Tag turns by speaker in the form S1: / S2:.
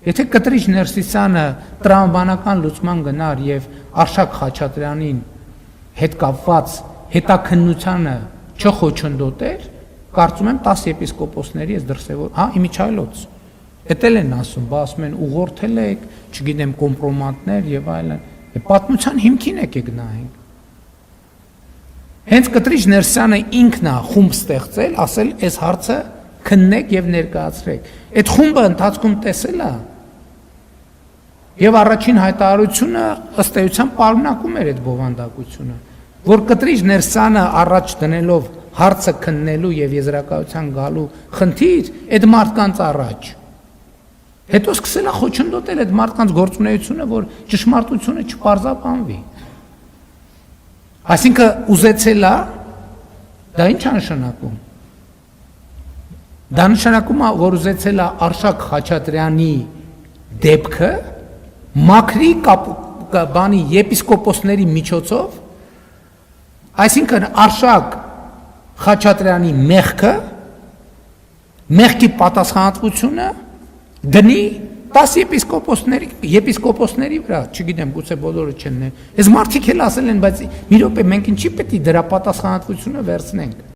S1: Եթե Կտրիչ Ներսիսյանը տրամաբանական լուծման գնար եւ Արշակ Խաչատրյանին հետ կապված հետաքննությանը չխոչընդոտեր, կարծում եմ 10 եպիսկոպոսների այս դրսևոր, Իմիջայլոց Էտել են ասում, բա ասում են ուղղորդել եք, չգիտեմ, կոմպրոմատներ եւ այլն։ Պատմության հիմքին եկեք նայենք։ Հենց Կտրիչ Ներսյանը ինքն է խումբ ստեղծել, ասել, այս հարցը քննեք եւ ներկայացրեք։ Այդ խումբը ընթացքում տեսել է եւ առաջին հայտարարությունը ըստ էության պարունակում էր այդ բովանդակությունը, որ Կտրիչ Ներսյանը առաջ դնելով հարցը քննելու եւ եզրակացության գալու խնդիր, այդ մարդկանց առաջ հետո սկսել է խոչընդոտել այդ մարդկանց գործունեությունը, որ ճշմարտությունը չպարզաբանվի։ Այսինքն ուզեցել է, դա ինչ է նշանակում։ Դա նշանակում է, որ ուզեցել է Արշակ Խաչատրյանի դեպքը մաքրի բանի եպիսկոպոսների միջոցով, այսինքն Արշակ Խաչատրյանի մեղքի պատասխանատվությունը դնի 10 եպիսկոպոսների վրա, չգիտեմ, գուցե բոլորը չեն։ Այս մարդիկ էլ ասել են, բայց մի րոպե մենք ինչի պետք է դրա պատասխանատվությունը վերցնենք։